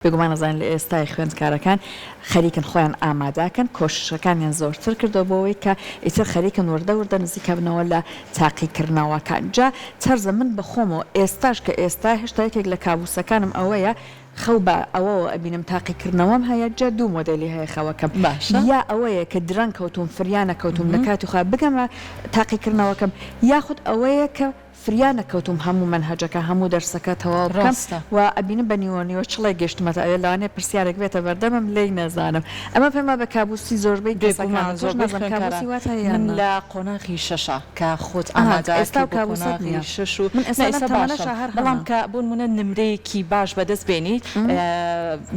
بێگومان نەزانین لە ئێستای خوێندکارەکان خەریکن خۆیان ئامادەکەن کۆششەکانیان زۆرتر کردەوە بۆەوەی کە ئیتر خەریکن وردە نزیکە بنەوە لە تاقیکردنەوەکان جا تەرزە من بەخۆمەوە ئێستاش کە ئێستا هێشتا یەکێک لە کابوسەکانم ئەوەیە خەو بە ئەوەوە ئەبینم تاقیکردنەوەم هەیە جا دوو مۆدەلی هەیە خەوەکەم باشە یا ئەوەیە کە درەنگ کەوتوم فریانە کەوتوم لە کاتی خوا بگەمە تاقیکردنەوەکەم یاخود ئەوەیە کە فریانە کەوتم هەموو منهەجەکە هەموو دەرسەکە تەواو بکەم و ئەبینم بە نیوەنیوە چڵێ گەشتمەتە ئەوێ لەوانێ پرسیارێک بێتە بەردەمم لێی نەزانم ئەمە پێما بە کابوسی زۆربەی گەسەکان زۆر کابوسی واتە من لە قۆناغی شەشە کە خۆت ئامادە ئێستا کابوسی شەش و من ئێستا باشە بەڵام کە بۆ نمونە نمرەیەکی باش بەدەست بێنیت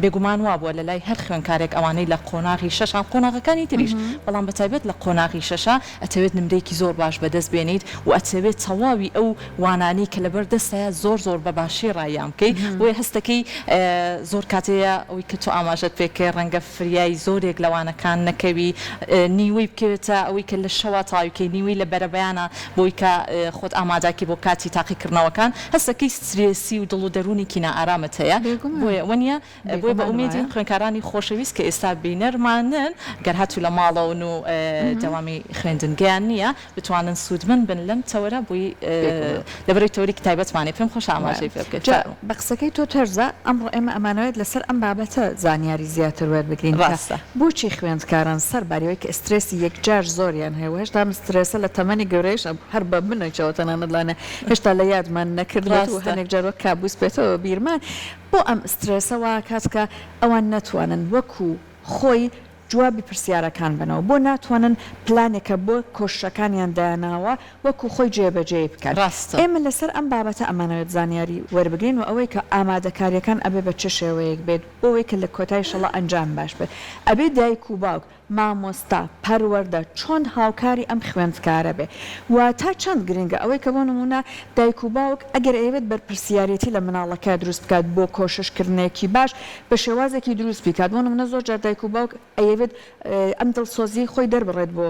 بێگومان وا بووە لە لای هەر خوێندکارێک ئەوانەی لە قۆناغی شەشان قۆناغەکانی تریش بەڵام بەتایبەت لە قۆناغی شەشە ئەتەوێت نمرەیەکی زۆر باش بەدەست بێنیت و ئەتەوێت تەواوی ئەو وانانی کە لەبەر دەستەیە زۆر بە باشی ڕایام بکەی بۆیە هەستەکەی زۆر کاتەیە ئەوی کە تۆ ئاماژەت پێکەی ڕەنگە فریای زۆرێک لەوانەکان نەکەوی نیوەی بکەوێتە ئەوەی کە لە شەوا تاویکەی نیوەی لە بەرەبەیانە بۆی کە خۆت ئاماداکی بۆ کاتی تاقیکردنەوەکان هەستەکەی سترێسی و دڵ و دەرونێکی نائارامت هەیە بۆیە وەنیە بۆی بە ئومێدین خوێندکارانی خۆشەویست کە ئێستا بینەرمانن گەر هاتوو لە ماڵەون و دەوامی خوێندنگیان نییە بتوانن سوودمن بن لەم تەوەرە بووی لەبەرەوەی تۆریک تایبەتمانێ پێم خۆش ئاماژەی پێ بکەیت بە قسەکەی تۆ تەرزە ئەمڕۆ ئێمە ئەمانەوێت لەسەر ئەم بابەتە زانیاری زیاتر وەربگرین ڕاستە بۆچی خوێندکاران سەر باریەوەی کە ئسترێسی یەکجار زۆریان هەیە هێشتا سترێسە لە تەمەنی گەورەیش هەر بە بنەوە تەنانەت لانە هێشتا لە یادمان نەکردێت و هەنێک جاروە کابوس بێتەوە بیرمان بۆ ئەم سترێسەوە کاتکە ئەوان نەتوانن وەکو خۆی جوابی پرسیارەکان بنەوە بۆ ناتوانن پلانێکە بۆ کۆشەکانیان داناوە وەکو خۆی جێبەجێ بکەن ئێمە لەسەر ئەم بابەتە ئەمانەوێت زانیاری وەربگرین و ئەوەی کە ئامادەکاریەکان ئەبێ بە چه شێوەیەک بێت بۆەوەی کە لە کۆتای شەڵە ئەنجام باش بێت ئەبێ دایک و باوک مامۆستا پەروەردە چۆن هاوکاری ئەم خوێندکارە بێ و تا چەند گرنگە ئەوەی کە بۆ نمونە دایک و باوک ئەگەر ئەوێت بەرپرسیارەتی لە مناڵەکە دروست بکات بۆ کۆششکردنێکی باش بە شێوازێکی دروست بکات بۆ نمونە زۆر جار دایک و باوک ئەوێت ئەم دڵسۆزی خۆی دەربڕێت بۆ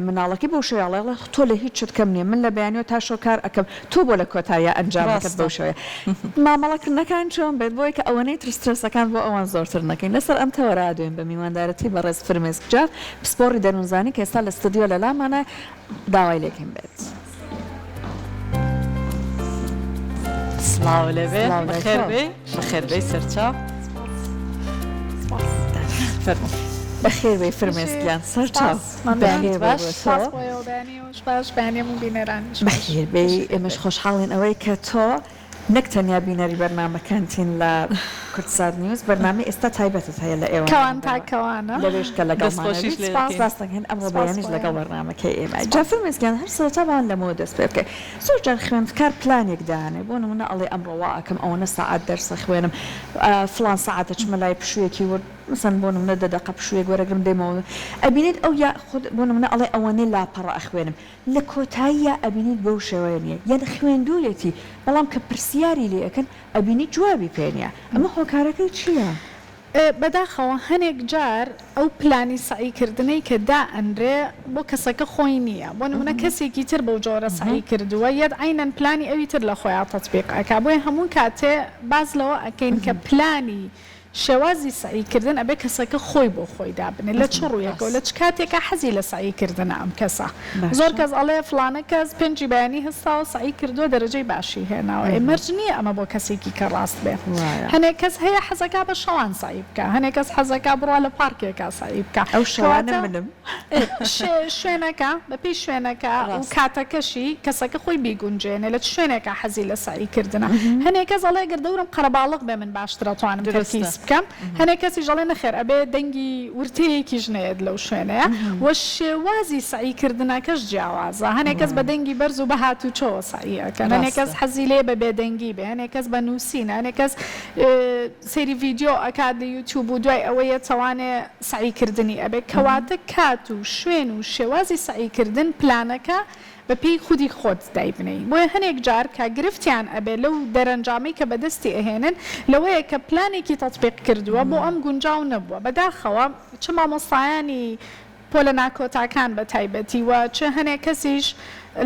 مناڵەکەی بۆ شێڵێڵە تۆ لە هیچ شت کەم نییە من لە بەیانەوە تا شۆکار ئەەکەم تۆ بۆ لە کۆتاییە ئەنجامەکەت بەو شێوەیە مامەڵەکردنەکان چۆن بێت بۆی کە ئەوەنەی ترسترسەکان بۆ ئەوان زۆرتر نەکەین لەسەر ئەم تەوەرا دوێن بە میواندارەتی بەڕێز فرمێسکجار پسپۆڕی دەروونزانی کە ئێستا لە ستودیۆ لە لامانە داوای لێکم بێت. سڵاو لەبێ بەخێربێ سەرچاو بەخێربێ فرمێسکیان سەرچاو بەخێربێ ئێمەش خۆشحاڵین ئەوەی کە تۆ نەک تەنیا بینەری بەرنامەکانتین لە کوردستان نیوز بەرنامە ئێستا تایبەتت هەیە لە ئێوە کەوان تاکەوانە لەبێش کە لەگەڵمانستاستەکەن ئەمڕۆ بەیانیش لەگەڵ بەرنامەکەی ئێمە جافر مێسکیان هەر سەرەتابان لەمەوە دەست پێ بکەی زۆر جار خوێندکار پلانێک دانێ بۆ نمونە ئەڵێ ئەمڕۆوا ئەکەم ئەوەنە سەعات دەرسە خوێنم فلان سەعاتە چمە لای پشوویەکی ورد مثلا بۆ نمونە دەدەقە پشوویەک وەرەگرم دێمەوە ئەبینیت ئەو یا خود بۆ نمونە ئەڵێ ئەوەنەی لاپەڕە ئەخوێنم لە کۆتاییە ئەبینیت بەو شێوەیە نییە یان خوێندوویەتی بەڵام کە پرسیاری لێ ئەەکەن ئەبینی جوابی پێنیە ئەمە هۆکارەکەی چییە؟ بەداخەوە هەنێک جار ئەو پلانی سعیکردنەی کە دا ئەندرێ بۆ کەسەکە خۆی نییە بۆ نمونە کەسێکی تر بەو جۆرە سعی کردووە یەت عینەن پلانی ئەوی تر لە خۆیان تەطبیق ئەکا بۆیە هەموو کاتێ باز لەوە ئەکەین کە پلانی شێوازی سعیکردن ئەبێ کەسەکە خۆی بۆ خۆی دابنێ لە چ ڕوویەکەوە لە چ کاتێکە حەزی لە سعیکردنە ئەم کەسە زۆر کەس ئەڵێ فلانە کەس پێنجی بەیانی هەستاوە سعی کردووە دەرەجەی باشی هێناوە ئێمەرج نییە ئەمە بۆ کەسێکی کە ڕاست بێ هەنێک کەس هەیە حەزەکە بە شەوان سعی بکە هەنێک کەس حەزەکە بڕوا لە پارکێکا سعی بکە ئەو شەوانە منم شوێنەکە بەپی شوێنەکە و کاتەکەشی کەسەکە خۆی بیگونجێنێ لە شوێنێکە حەزی لە سعیکردنە هەنێک کەس ئەڵێ گەردەورم قەرەباڵغ بێ من باشترە توانم تەرکیز بکەم هەنێک کەسی ژەڵێ نەخێر ئەبێ دەنگی ورتەیەکی ژنێت لەو شوێنەیە وە شێوازی سعیکردنەکەش جیاوازە هەنێک کەس بە دەنگی بەرز و بە هاتوچۆوە سعیەکەن هەنێک کەس حەزی لێ بە بێدەنگی بێ هەنێک کەس بە نووسینە هەنێک کەس سەیری ڤیدیۆ ئەکات لە یوتیوب و دوای ئەوەیە توانێ سعیکردنی ئەبێ کەواتە کات و شوێن و شێوازی سعیکردن پلانەکە بەپی خودی خۆت دایبنەی بۆیە هەنێک جار کە گرفتیان ئەبێ لەو دەرەنجامی کە بەدەستی ئەهێنن لەوەیە کە پلانێکی تەطبیق کردووە بۆ ئەم گونجاو نەبووە بەداخەوە چ مامۆستایانی پۆلە ناکۆتاکان بە تایبەتی وە چه هەنێک کەسیش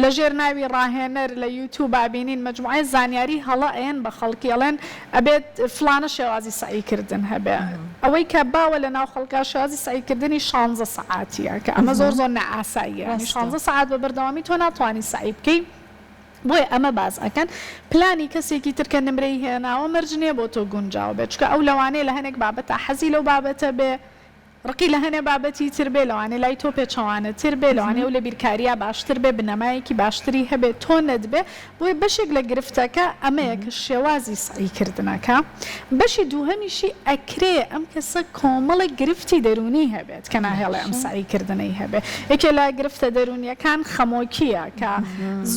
لە ژێر ناوی ڕاهێنەر لە یوتیوب بینین مجموعەی زانیاری هەڵەئێن بە خەڵکیڵێن ئەبێت فلانە شێوازی سعیکردن هەبێ ئەوەی کە باوە لە ناو خەڵکا شێوازی سعیکردنی 16 سەعاتیە کە ئەمە زۆر زۆر نەئاساییە 16 سەعات بە بەردەوامی تۆ ناتوانانی سعی بکەی بۆیە ئەمە باز ئەکەن پلانی کەسێکی ترکە نمرەی هێناوە مەرجنێ بۆ تۆ گونجاو بێت چکە ئەو لەوانەیە لە هەنێک بابەتە حەزی لەو بابەتە بێ ڕقی لە هەنێ بابەتی تر بێ لەوانێ لای تۆ پێچەوانە تر بێ لەوانێ و لە بیرکاریە باشتر بێ بنەمایەکی باشتری هەبێت تۆ نەدبێ بۆیە بەشێک لە گرفتەکە ئەمەیە کە شێوازی سعیکردنەکە بەشی دووهەمیشی ئەکرێ ئەم کەسە کۆمەڵی گرفتی دەرونی هەبێت کە ناهێڵێ ئەم سعیکردنەی هەبێ یەکێ لە گرفتە دەرونیەکان خەمۆکیە کە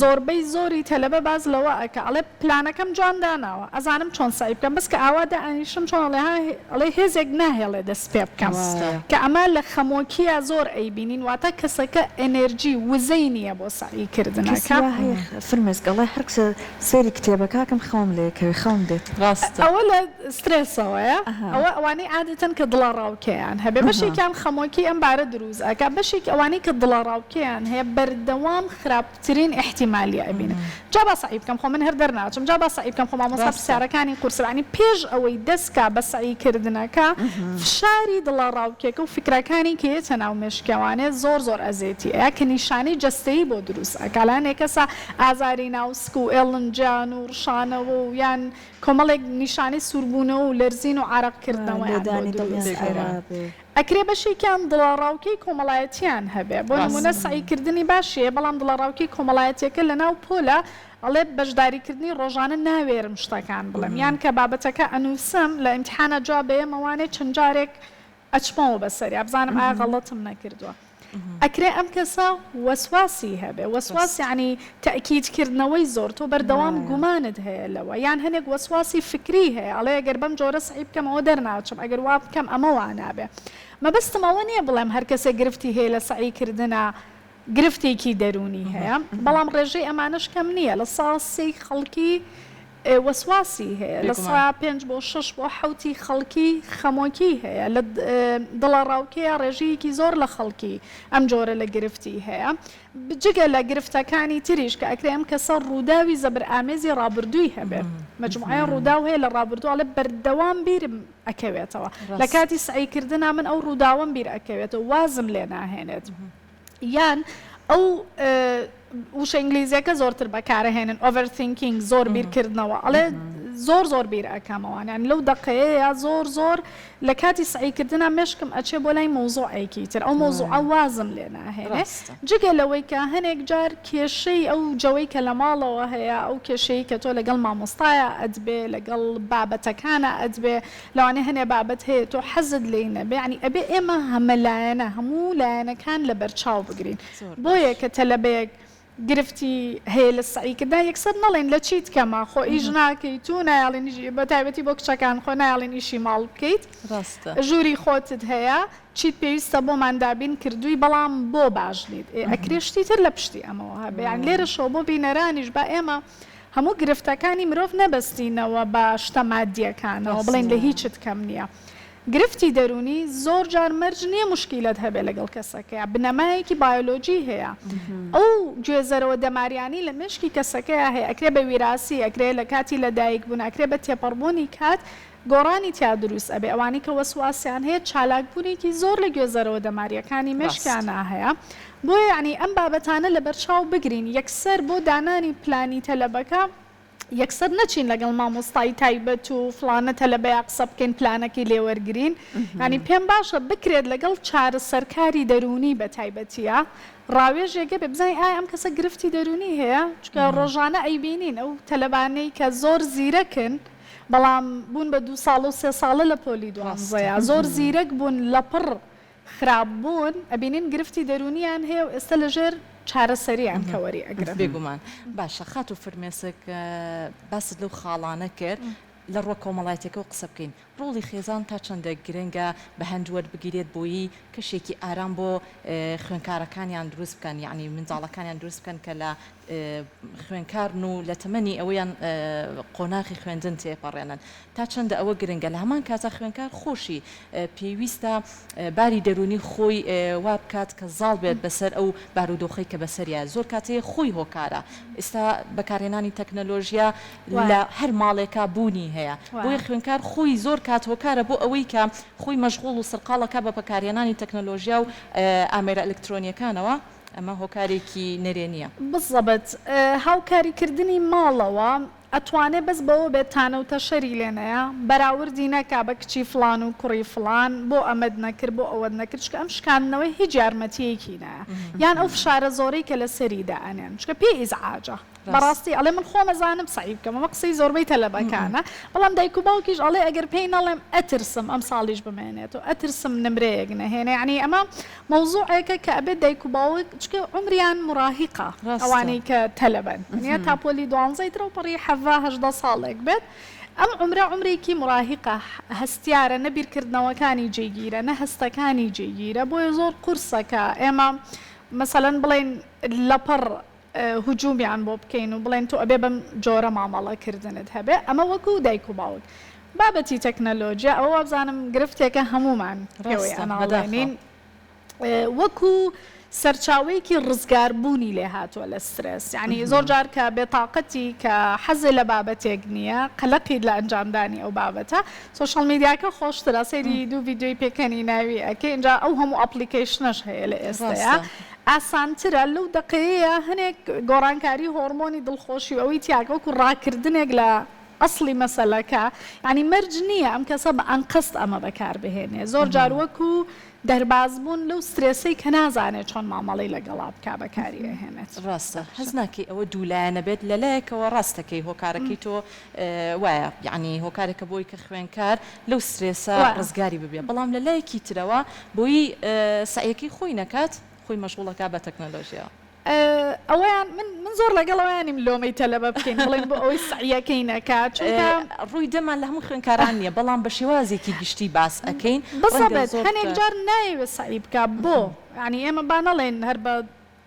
زۆربەی زۆری تەلەبە باز لەوە ئەکە ئەڵێ پلانەکەم جوانداناوە ئەزانم چۆن سعی بکەم بەس کە ئاوادا ئەنیشم چۆن ئەڵێ هێزێک ناهێڵێ دەست پێ بکەم کە ئەمە لە خەمۆکیە زۆر ئەیبینین واتە کەسەکە ئەنێرجی وزەی نییە بۆ سعیکردنەکە فرمێزگەڵی هەرکسە سێری کتێبەکەکەم خەوم لێکەوی خەوم دێت ئەوە لە سترێسەوەیە ئەوە ئەوانەی عادەتەن کە دڵە ڕاوکەیان هەبێ بەشێکیان خەمۆکی ئەم بارە دروست ئەکە بەشێک ئەوانەی کە دڵە ڕاوکەیان هەیە بەردەوام خراپترین احتیمالی ئەبینن جا با سعی بکەم خۆ من هەر دەرناچم جا با سعی بکەم خۆ مامۆستا پرسیارەکانی قورسەکانی پێش ئەوەی دەستکا بە سعیکردنەکە فشاری دڵە ڕاوکێکە و فکرەکانی کە هێتە ناو مێشکەوانێ زۆر زۆر ئەزێتی ئەیە کە نیشانەی جەستەیی بۆ دروست ئەکەلان ێکەسا ئازاری ناوسک و ئێڵنجان و ڕشانەوە و یان کۆمەڵێک نیشانەی سووربوونەوە و لەرزین و عرەقکردنەوەیان ئەکرێ بەشێکیان دڵەڕاوکەی کۆمەڵایەتیان هەبێ بۆ نمونە سعیکردنی باشیە بەڵام دڵەڕاوکەی کۆمەڵایەتیەکە لە ناو پۆلە ئەڵێ بەشداریکردنی ڕۆژانە ناوێرم شتەکان بڵێم یان کە بابەتەکە ئەنووسم لە ئیمتحانە جواب بەیەمەوانێ چەند جارێک ئەچمەوە بەسەری بزانم ئایا غەڵەتم نەکردووە ئەکرێ ئەم کەسە وەسواسی هەبێ وەسواسی عنی تەکیدکردنەوەی زۆر تۆ بەردەوام گومانت هەیە لەوە یان هەنێک وەسواسی فکری هەیە ئەڵێ ئەگەر بەم جۆرە سعی بکەمەوە دەرناچم ئەگەر وا بکەم ئەمە وانابێ مەبەستمەوە نییە بڵێم هەر کەسێ گرفتی هەیە لە سعیکردنە گرفتێکی دەرونی هەیە بەڵام ڕێژەی ئەمانش کەم نییە لە ساسی خەڵکی وەسواسی هەیە لە سا 5 بۆ 6 بۆ حوتی خەڵکی خەمۆکی هەیە لە دڵە ڕاوکەیە ڕێژەیەکی زۆر لە خەڵکی ئەم جۆرە لە گرفتی هەیە بجگە لە گرفتەکانی تریش کە ئەکرێ ئەم کەسە ڕووداوی زەبر ئامێزی ڕابردووی هەبێ مجموعەیە ڕووداو هەیە لە ڕابردوو لە بەردەوام بیرم ئەکەوێتەوە لە کاتی سعیکردنا من ئەو ڕووداوەم بیر ئەکەوێتەوە وازم لێ ناهێنێت یان ئەو وشە ئینگلیزیەکە زۆرتر بەکارەهێنن ئۆڤەرثینکینگ زۆر بیرکردنەوە ئەڵێ زۆر زۆر بیر ئەەکەمەوەیان لەو دقەیەیە زۆر زۆر لە کاتی سعیکردنا مشکم ئەچێ بۆ لای مۆزوعێکی تر ئەو مۆزوع وازم لێ ناهێنێ جگە لەوەی کە هەنێک جار کێشەی ئەو جەوەی کە لە ماڵەوە هەیە ئەو کێشەی کە تۆ لەگەڵ مامۆستایە ئەدبێ لەگەڵ بابەتەکانە ئەدبێ لەوانێ هەنێ بابەت هەیە تۆ حەزت لێ نەبێ ینی ئەبێ ئێمە هەمەلایەنە هەموو لایەنەکان لە بەرچاو بگرین بۆیە کە تەلەبەیەک گرفتی هەیە لە سعیکردنا یەکسەر نەڵێن لە چیت کەمە خۆ ئیش ناکەیت تو نایڵین بە تایبەتی بۆ کچەکان خۆ نایڵین ئیشی ماڵ بکەیت ژووری خۆتت هەیە چیت پێویستە بۆمان دابین کردووی بەڵام بۆ باش نیت ئەکرێشتی تر لە پشتی ئەمەوە هەبیان لێرە شۆ بۆ بینەرانیش بە ئێمە هەموو گرفتەکانی مرۆڤ نەبەستینەوە بە شتە مادیەکانەوە بڵێن لە هیچت کەم نییە گرفتی دەرونی زۆر جار مەرج نییە مشکیلت هەبێ لەگەڵ کەسەکەیە بنەمایەکی بایۆلۆجی هەیە ئەو گوێزەرەوە دەماریانی لە مشکی کەسەکەیە هەیە ئەکرێ بە ویراسی ئەکرێ لە کاتی لەدایک بوون ئەکرێ بە تێپەڕبوونی کات گۆڕانی تیا دروست ئەبێ ئەوانی کە وەسواسیان هەیە چالاکبوونێکی زۆر لە گوێزەرەوە دەماریەکانی مشکیانە هەیە بۆیە یعنی ئەم بابەتانە لە بەرچاو بگرین یەکسەر بۆ دانانی پلانی تەلەبەکە یەکسەر نەچین لەگەڵ مامۆستای تایبەت و فلانە تەلەبەیە قسە بکەین پلانەکەی لێوەرگرین ینی پێم باشە بکرێت لەگەڵ چارە سەرکاری دەرونی بە تایبەتیە ڕاوێژێگە بێ بزانین ئایا ئەم کەسە گرفتی دەرونی هەیە چکە ڕۆژانە ئەیبینین ئەو تەلەبانەی کە زۆر زیرەکن بەڵام بوون بە 2 ساڵ و 3 ساڵە لە پۆلی دوانزەیە زۆر زیرەک بوون لە پڕ خراپبوون ئەبینین گرفتی دەرونیان هەیە و ئێستا لەژێر چارەسەریان کەوەری ئەگرن بێگومان باشە خات و فرمێسک باست لەو خاڵانە کرد لە ڕۆ کۆمەڵایەتێکەوە قسە بکەین ڕۆڵی خێزان تا چەندە گرنگە بە هەندوەر بگیرێت بۆیی کەشێکی ئارام بۆ خوێنکارەکانیان دروست بکەن یعنی منداڵەکانیان دروست بکەن کە لە خوێنکارن و لە تەمەنی ئەوەیان قۆناغی خوێندن تێپەڕێنن تا چەندە ئەوە گرنگە لە هەمان کاتە خوێنکار خۆشی پێویستە باری دەرونی خۆی وا بکات کە زاڵ بێت بەسەر ئەو بارودۆخی کە بەسەریە زۆر کاتەیە خۆی هۆکارە ئێستا بەکارهێنانی تەکنەلۆژیا لە هەر ماڵێکا بوونی هەیە بۆیە خوێنکار خۆی زۆر کات هۆکارە بۆ ئەوەی کە خۆی مەشغوڵ و سەرقاڵەکە بە بەکارهێنانی تەکنەلۆژیا و ئامێرە ئەلکترۆنیەکانەوە ئەمە هۆکارێکی نەرێنیە بزەبت هاوکاریکردنی ماڵەوە ئەتوانێت بەس بەوە بێت تانەوتە شەری لێنەیە بەراوردی نەکا بە کچی فلان و کوڕی فلان بۆ ئەمەد نەکرد بۆ ئەوە نەکرد چکە ئەم شکاندنەوەی هیچ یارمەتیەکی نایە یان ئەو فشارە زۆرەی کە لە سەریدا ئەنێن چکە پێی ئیزعاجە بەڕاستی ئەڵێ من خۆمەزانم سعی بکەم ئەمە قسەی زۆربەی تەلەبەکانە بەڵام دایک و باوکیش ئەڵێ ئەگەر پێی نەڵێم ئەترسم ئەم ساڵیش بمێنێت و ئەترسم نمرەیەک نەهێنێ یعنی ئەمە مەوزوعێکە کە ئەبێت دایک و باوک چکە عمریان مراهقە ئەوانەی کە تەلەبەن نیە تا پۆلی 12 درەوپەڕی 17 ساڵێک بێت ئەم عمرێکی مراهقە هەستیارە نەبیرکردنەوەکانی جێگیرە نە هەستەکانی جێگیرە بۆیە زۆر قورسەکە ئێمە مەسەلەن بڵێن لەپەڕ هجومیان بۆ بکەین و بڵێن تو ئەبێ بەم جۆرە مامەڵەکردنت هەبێ ئەمە وەکو دایک و باوک بابەتی تەکنەلۆژیا ئەوە وابزانم گرفتێکە هەمومان پێوەی ئەناڵێنین وەکو سەرچاوەیەکی ڕزگاربوونی لێ هاتووە لە سترس یعنی زۆر جار کە بێتاقەتی کە حەزێ لە بابەتێک نییە قەلەقید لە ئەنجامدانی ئەو بابەتە سۆشەڵ میدیاکە خۆشترە سەیری دوو ڤیدیۆی پێکەنی ناوی ئەکە اینجا ئەو هەموو ئەپلیکیشنەش هەیە لە ئێستایا ئاسانترە لەو دقەیە هەنێک گۆڕانکاری هۆرمۆنی دڵخۆشی ئەوەی تیاگەوەکو ڕاکردنێک لە ئەسڵی مەسەلەکە ینی مەرج نییە ئەم کەسە بە ئەنقست ئەمە بەکار بهێنێ زۆر جار وەکو دەربازبوون لەو سترێسەی کە نازانێت چۆن مامەڵی لەگەڵا بکا بەکاری ئەهێنێت ڕاستە حەز ناکەی ئەوە دوولایەنە بێت لەلایەکەوە ڕاستەکەی هۆکارەکەی تۆ وایە یعنی هۆکارێکە بۆی کە خوێنکار لەو سترێسە ڕزگاری ببێ بەڵام لەلایەکی ترەوە بۆی سعیەکەی خۆی نەکات خۆی مەشغوڵەکە بە تەکنەلۆژیا ئەویان من زۆر لەگەڵەوەیانیم لۆمەی تەلەبە بکەین بڵێن بۆ ئەوەی سعیەکەی نەکات ڕووی دەمان لە هەموو خوێنکاران نییە بەڵام بە شێوازێکی گشتی باس ئەەکەین بەسەبێت هەنێک جار نایوێت سعی بکات بۆ ینی ئێمە با نەڵێن هەر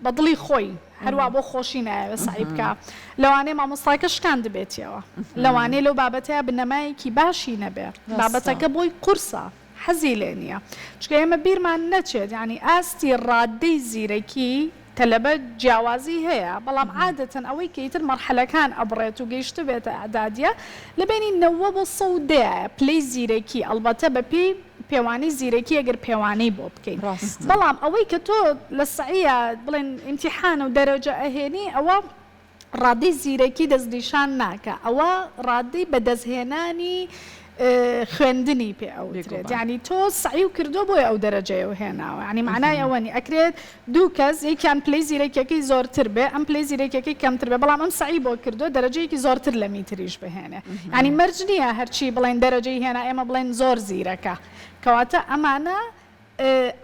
بە دڵی خۆی هەروە بۆ خۆشی نایوێت سعی بکە لەوانەیە مامۆستاکە شکان دەبێتەوە لەوانەیە لەو بابەتەیە بنەمایەکی باشی نەبێت بابەتەکە بۆی قورسە حەزی لێ نییە چکە ئێمە بیرمان نەچێت ینی ئاستی ڕادەی زیرەکی تەلەبە جیاوازی هەیە بەڵام عادەتەن ئەوەی کەیتر مەرحەلەکان ئەبڕێت و گەیشتە بێتە ئەعدادیە لەبینی 90 بۆ 100 پلەی زیرەکی ئەلبەتە بە پێی پێوانی زیرەکی ئەگەر پێوانەی بۆ بکەین بەڵام ئەوەی کە تۆ لە سعیە بڵێن ئیمتیحان و دەرەجە ئەهێنی ئەوە ڕادەی زیرەکی دەستنیشان ناکە ئەوە ڕادەی بەدەستهێنانی خوێندنی پێ ئەوترێت ینی تۆ سعی و کردو بۆی ئەو دەرەجەیە و هێناوە ینی معنای ئەوەنی ئەکرێت دوو کەس یەکیان پلەی زیرەکیەکەی زۆرتر بێ ئەم پلەی زیرەکیەکەی کەمتر بێ بەڵام ئەم سعی بۆ کردو دەرەجەیەکی زۆرتر لە میتریش بهێنێ ینی مەرج نییە هەرچی بڵێن دەرەجەی هێنا ئێمە بڵێن زۆر زیرەکە کەواتە ئەمانە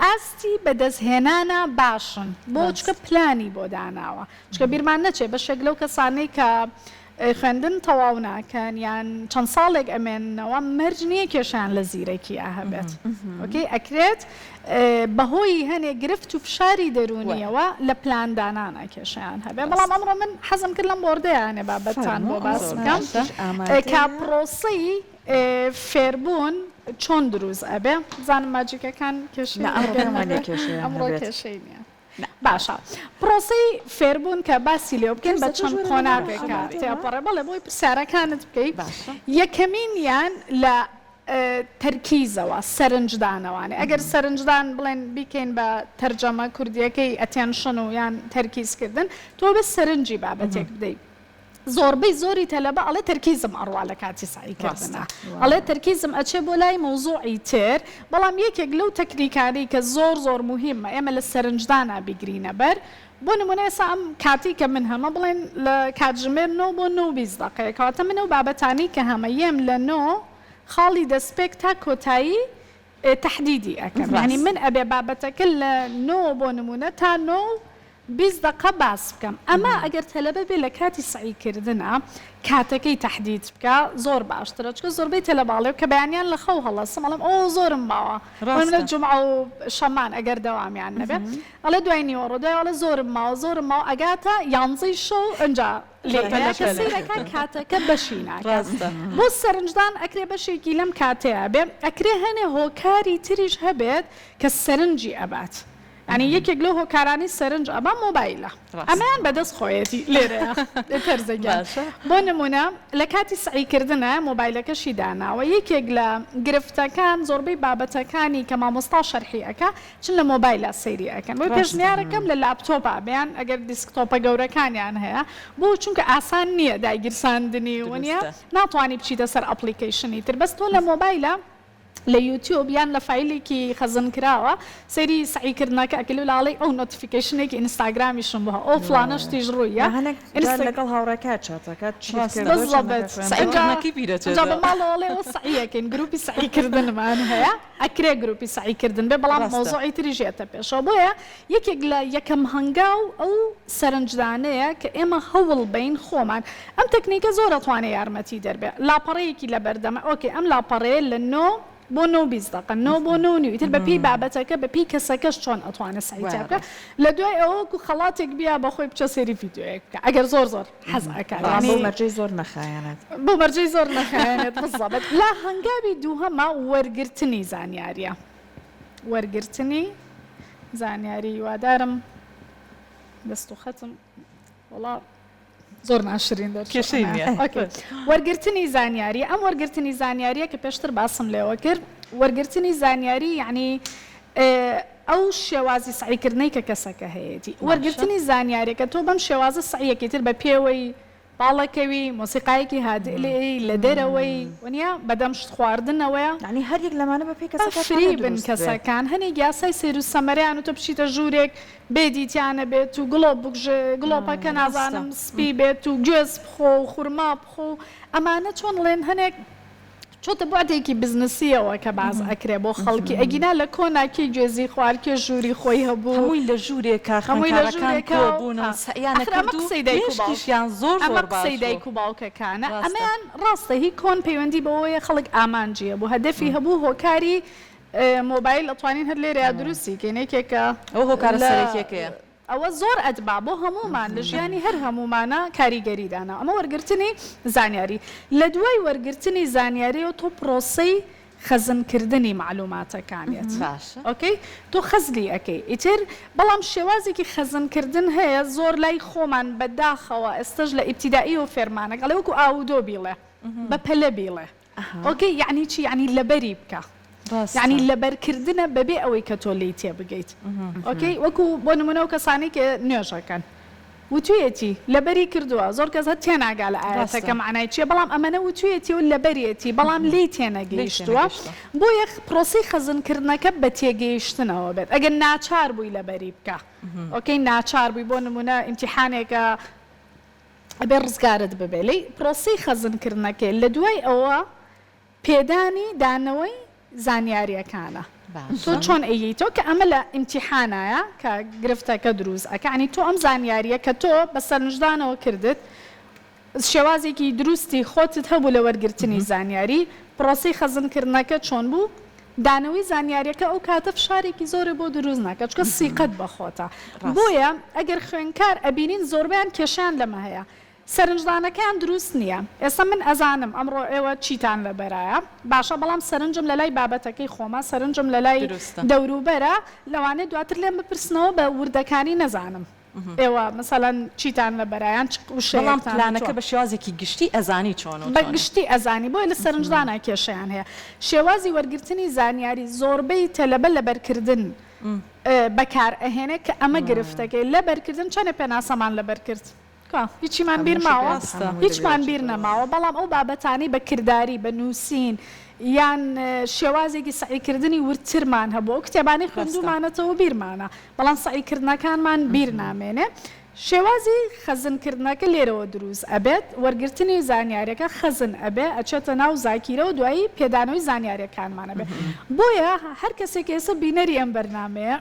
ئاستی بەدەستهێنانە باشن بۆ چکە پلانی بۆ داناوە چکە بیرمان نەچێ بەشێک لەو کەسانەی کە خوێندن تەواو ناکەن یان چەند ساڵێک ئەمێنەوە مەرج نییە کێشیان لە زیرەکی هەبێت ئۆکەی ئەکرێت بەهۆی هەنێک گرفت و فشاری دەرونیەوە لە پلاندانانە کێشیان هەبێت بەڵام ئەمڕۆ من حەزم کرد لەم بۆردەیانێ بابەتان بۆ باس بکەم کا پرۆسەی فێربوون چۆن دروست ئەبێ بزانم ماجیکەکان ئەمڕۆ کێشەی نییە باشە پرۆسەی فێربوون کە باسی لێ بکەین بە چەند قۆناغێکە تێپەڕێ بەڵێ بۆی پرسیارەکانت بکەیت یەکەمینیان لە تەرکیزەوە سەرنجدانەوانێ ئەگەر سەرنجدان بڵێن بیکەین بە تەرجەمە کوردیەکەی ئەتێنشن و یان تەرکیزکردن تۆ بە سەرنجی بابەتێک بدەیت زۆربەی زۆری تەلەبە ئەڵێ تەرکیزم ئەڕوا لە کاتی سعیکردنە ئەڵێ تەرکیزم ئەچێ بۆ لای مەوزوعی تر بەڵام یەکێک لەو تەکنیکانی کە زۆر مهمە ئێمە لە سەرنجدانا بیگرینە بەر بۆ نمونە ئێستا ئەم کاتی کە من هەمە بڵێن لە کاتژمێر 9 بۆ 9:20 دقەیە کەواتە منە و بابەتانی کە هەمە یەم لە 9 خاڵی دەستپێک تا کۆتایی تحدیدی ئەەکەم ینی من ئەبێ بابەتەکە لە 9 بۆ نمونە تا 9 20 دقه باس بکەم ئەمە ئەگەر تەلەبە بێ لە کاتی سعیکردنە کاتەکەی تهدید بکە زۆر باشترە چکە زۆربەی تەلەباڵێ کە بەیانیان لە خەو هەڵەسم ئەڵێم ئەو زۆرم باوە منە جومعە و شەمان ئەگەر دەوامیان نەبێ ئەڵێ دوای نیوەڕۆ دوای ئەڵێ زۆرم ماوە ئەگاتە یانزەی شەو ئەنجا لێکەسیرەکە کاتەکە بەشی ناکات بۆ سەرنجدان ئەکرێ بەشێکی لەم کاتەیە بێ ئەکرێ هەنێ هۆکاری تریش هەبێت کە سەرنجی ئەبات ینی یەکێک لەو هۆکارانی سەرنج ئەبا مۆبایلە ئەمەیان بەدەست خۆیەتی لێرەیە تەرزەگە بۆ نمونە لە کاتی سعیکردنە مۆبایلەکەشی داناوە یەکێک لە گرفتەکان زۆربەی بابەتەکانی کە مامۆستا شەرحیەکە چن لە مۆبایلە سەیری ئەەکەن بۆ پێشنیارەکەم لە لاپتۆپە بیان ئەگەر دیسکتۆپە گەورەکانیان هەیە بۆ چونکە ئاسان نییە داگیرساندنی وە ناتوانانی بچیتە سەر ئەپلیکیشنی تر بەس تۆ لە مۆبایلە لە یوتیوب یان لە فیلێکی خەزن کراوە سەیری سعیکردنەکە ئەکەل و لاڵی ئەو نۆتیفیکیشنێکی ئینستاگرامیشم بووە ئەو فلانەش تیژ ڕوویە لەگەڵ هاوڕێکات چاتەکەت بە ماڵەوەڵێ ئەو سعیەکەین گروپی سعیکردنمان هەیە ئەکرێ گروپی سعیکردن بێ بەڵام مۆزۆعی تریژێتە پێشەوە بۆیە یەکێک لە یەکەم هەنگاو ئەو سەرنجدانەیە کە ئێمە هەوڵ بین خۆمان ئەم تەکنیکە زۆر ئەتوانێت یارمەتی دەربێ لاپەڕەیەکی لە بەردەمە ئۆکێ ئەم لاپەڕەیە لە 9 بۆ 20 دقه 9 بۆ 9 ئیتر بەپی بابەتەکە بەپی کەسەکەش چۆن ئەتوانێت سعیتە بکە لە دوای ئەوەکو خەڵاتێک بیا بەخۆی بچە سێری ڤیدیۆیەک بکە ئەگەر زۆر حەز ئەکات بۆ مەرجەی زۆر نەخایەنێت بۆ مەرجەی زۆر نەخایەنێت بزەبێت لا هەنگاوی دووهەمە وەرگرتنی زانیاریە وەرگرتنی زانیاری وادارم دەست و خەتم وڵا زۆر ناشرین وەرگرتنی زانیاری ئەم وەرگرتنی زانیاریە کە پێشتر باسم لێوە کرد وەرگرتنی زانیاری یعنی ئەو شێوازی سعیکردنەی کە کەسەکە هەیەی وەرگرتنی زانیاریەکە تۆ بەم شێوازە سعیەکی تر بە پێوەی باڵەکەوی مۆسیقایەکی هادئێ لە دەرەوەی وەنیا بەدەمشت خواردنەوەیە ینی هەر یەک لەمانە بە پێی کەسەکە فری بن کەسەکان هەنێک یاسای سێر و سەمەریان و تۆ بچیتە ژوورێک بێدیتیانە بێت و گڵۆ بگژێ گڵۆپەکە نازانم سپی بێت و گوێز بخۆ و خورما بخۆ ئەمانە چۆن لێن هەنێک چۆتە بۆتێکی بزنسیەوە کە باز ئەکرێ بۆ خەڵکی ئەگینا لە کۆناکی گوێزی خوارکێ ژووری خۆی هەبوو هەمووی لە ژوورێکە خەموویان زۆر قسەی دایک و باوکەکانە ئەمەیان ڕاستە هی کۆن پەیوەندی بەوەیە خەڵک ئامانجیە بوو هەدەفی هەبوو هۆکاری مۆبایل ئەتوانین هەر لێرە دروستی کێنێکێکە ئەو هۆکارە سەرەکیەکەیە ئەوە زۆر ئەدبا بۆ هەمومان لە ژیانی هەر هەمومانە کاریگەریدانە ئەمە وەرگرتنی زانیاری لە دوای وەرگرتنی زانیاری و تۆ پرۆسەی خەزنکردنی معلوماتەکانێت ئۆکەی تۆ خەزلی ئەەکەی ئیتر بەڵام شێوازێکی خەزنکردن هەیە زۆر لای خۆمان بەداخەوە ئێستش لە ئیبتیدایی و فێرمانە ئەڵێ وەکو ئاودۆ بیڵێ بە پەلە بیڵێ ئۆکەی یعنی چی یعنی لەبەری بکە یعنی لەبەرکردنە بەبێ ئەوەی کە تۆ لی تێ بگەیت ئۆکەی وەکو بۆ نمونەوە کەسانی کە نوێژەکەن وتوێتی لەبەری کردووە زۆر کەس هەر تێناگا لە ئاەتەکە معنای چیە بەڵام ئەمەنە وتوێتی و لەبەرێتی بەڵام لی تێنەگەیشتووە بۆ یەک پرۆسی خەزنکردنەکە بە تێگەیشتنەوە بێت ئەگەر ناچار بووی لەبەری بکە ئۆکەی ناچار بووی بۆ نمونە ئیمتیحانێکە ئەبێ ڕزگارت ببێ لی پرۆسی خەزنکردنەکە لە دوای ئەوە پێدانی دانەوەی زانیاریەکانە تۆ چۆن ئەیتۆ کە ئەمە لە ئیمتیحانایە کە گرفتەکە دروست ئەکانی تۆ ئەم زانیاریە کە تۆ بە سەرنجدانەوە کردت شێوازێکی دروستی خۆتت هەبوو لە وەرگرتنی زانیاری پرۆسی خەزنکردنەکە چۆن بوو دانەوەی زانیاریەکە ئەو کاتە فشارێکی زۆرە بۆ دروست ناکە چکە سیقەت بەخۆتە بۆیە ئەگەر خوێنکار ئەبینین زۆربیان کێشیان لەمە هەیە سەرنجدانەکەیان دروست نییە ئێستا من ئەزانم ئەمڕۆ ئێوە چیتان لەبەرایە باشە بەڵام سەرنجم لە لای بابەتەکەی خۆمە سەرنجم لە لای دەوروبەرە لەوانەیە دواتر لێم بپرسنەوە بە وردەکانی نەزانم ئێوە مەسەڵەن چیتان لەبەرایان بەڵام پلانەکە بە شێوازێکی گشتی ئەزانی چۆن بە گشتی ئەزانی بۆیە لە سەرنجدانە کێشەیان هەیە شێوازی وەرگرتنی زانیاری زۆربەی تەلەبە لەبەرکردن بەکار ئەهێنێ کە ئەمە گرفتەکەی لەبەرکردن چەندە پێناسەمان لەبەر کرد هیچیمان بیر ماوە هیچمان بیر نەماوە بەڵام ئەو بابەتانی بە کردداری بە نووسین یان شێوازێکی سعیکردنی ورترمان هەبوو کتێبانی خوێندومانەتەوە بیرمانە بەڵام سعیکردنەکانمان بیر نامێنێ شێوازی خەزنکردنەکە لێرەوە دروست ئەبێت وەرگرتنی زانیاریەکە خەزن ئەبێ ئەچێتە ناو زاکیرە و دوایی پێدانەوەی زانیاریەکانمانە بێ بۆیە هەر کەسێک ئێستا بینەری ئەم بەرنامەیە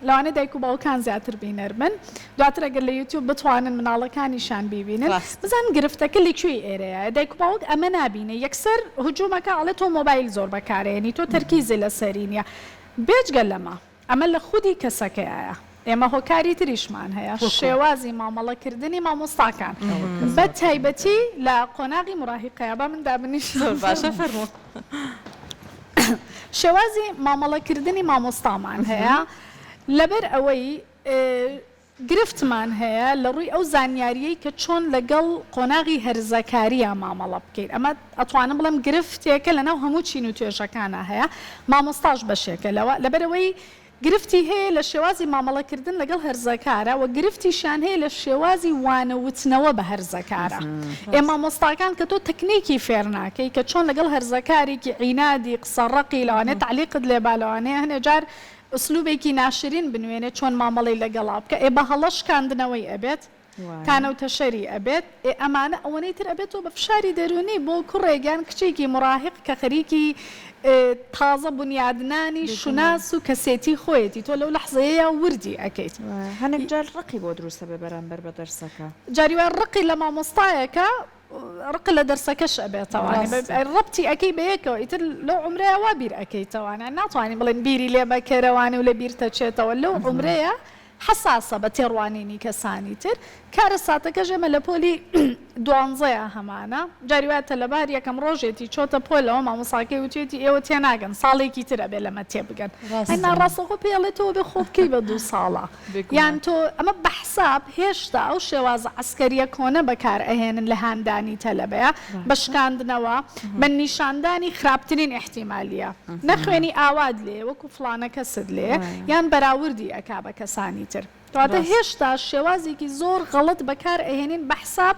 لەوانە دایک و باوکان زیاتر بینەر بن دواتر ئەگەر لە یوتیوب بتوانن مناڵەکانیشان ببینن بزان گرفتەکە لەکوێی ئێرەیە دایک و باوک ئەمە نابینێ یەکسەر هجوومەکە ئەڵێ تۆ مۆبایل زۆر بەکارێنی تۆ تەرکیزی لەسەری نیە بێجگە لەمە ئەمە لە خودی کەسەکەیە ئێمە هۆکاری تریشمان هەیە شێوازی مامەڵەکردنی مامۆستاکان بە تایبەتی لە قۆناغی مڕاهقەیە بە من دابنیش باشە فەرموو شێوازی مامەڵەکردنی مامۆستامان هەیە لەبەر ئەوەی گرفتمان هەیە لە ڕووی ئەو زانیاریەی کە چۆن لەگەڵ قۆناغی هەرزەکاریە مامەڵە بکەیت ئەمە ئەتوانم بڵێم گرفتێکە لەناو هەموو چین و توێژەکانە هەیە مامۆستاش بەشێکە لەوە لەبەرەوەی گرفتی هەیە لە شێوازی مامەڵەکردن لەگەڵ هەرزەکارە و گرفتیشان هەیە لە شێوازی وانەوتنەوە بە هەرزەکارە ئێمە مامۆستاکان کە تۆ تەکنیکی فێر ناکەی کە چۆن لەگەڵ هەرزەکارێکی عینادی قسەڕەقی لەوانێت تعلیقت لێ بالەوانەیە هەنێ جار ئوسلوبێکی ناشرین بنوێنێ چۆن مامەڵی لەگەڵا بکە ئێ بە هەڵەشکاندنەوەی ئەبێت کانەوتە شەری ئەبێت ئەمانە ئەوەنەی تر ئەبێتەوە بە فشاری دەرونی بۆ کوڕێگیان کچێکی مراهق کە خەریکی تازە بنیادنانی شوناس و کەسێتی خۆیەتی تۆ لەو لەحزەیە وردی ئەەکەیت هەنێک جار ڕقی بۆ دروستە بێ بەرامبەر بە دەرسەکە جاریوان ڕقی لە مامۆستایەکە ڕق لە دەرسەکەش ئەبێتەوە ڕەبتی ئەەکەی بەیەکەوە ئیتر لەو عمرەیەوە بیر ئەەکەیتەوانە ناتوانین بڵێن بیری لێ بەکەرەوانی و لە بیر تەچێتەوە لەو عمرەیە حساسە بە تێڕوانینی کەسانی تر کارە ساتەکە ژێمە لە پۆلی دوانزەیە هەمانە جاریواتە لەبار یەکەم ڕۆژێتی چۆتە پۆلەوە مامۆساکەی وتێتی ئێوە تێناگەن ساڵێکی ترە بێ لەمە تێبگەن ئەنا ڕاستەخۆ پێڵێتەوە بێ خۆبکەی بە 2 ساڵە یان تۆ ئەمە بەحساب هێشتا ئەو شێوازە عسکەریە کۆنە بەکار ئەهێنن لە هاندانی تەلەبەیە بەشکاندنەوە بە نیشاندانی خراپترین احتیمالیە نەخوێنی ئاواد لێ وەکو فلانە کەست لێ یان بەراوردی ئەکا بە کەسانی تر کەواتە هێشتا شێوازێکی زۆر غەڵەت بەکار ئەهێنین بەحساب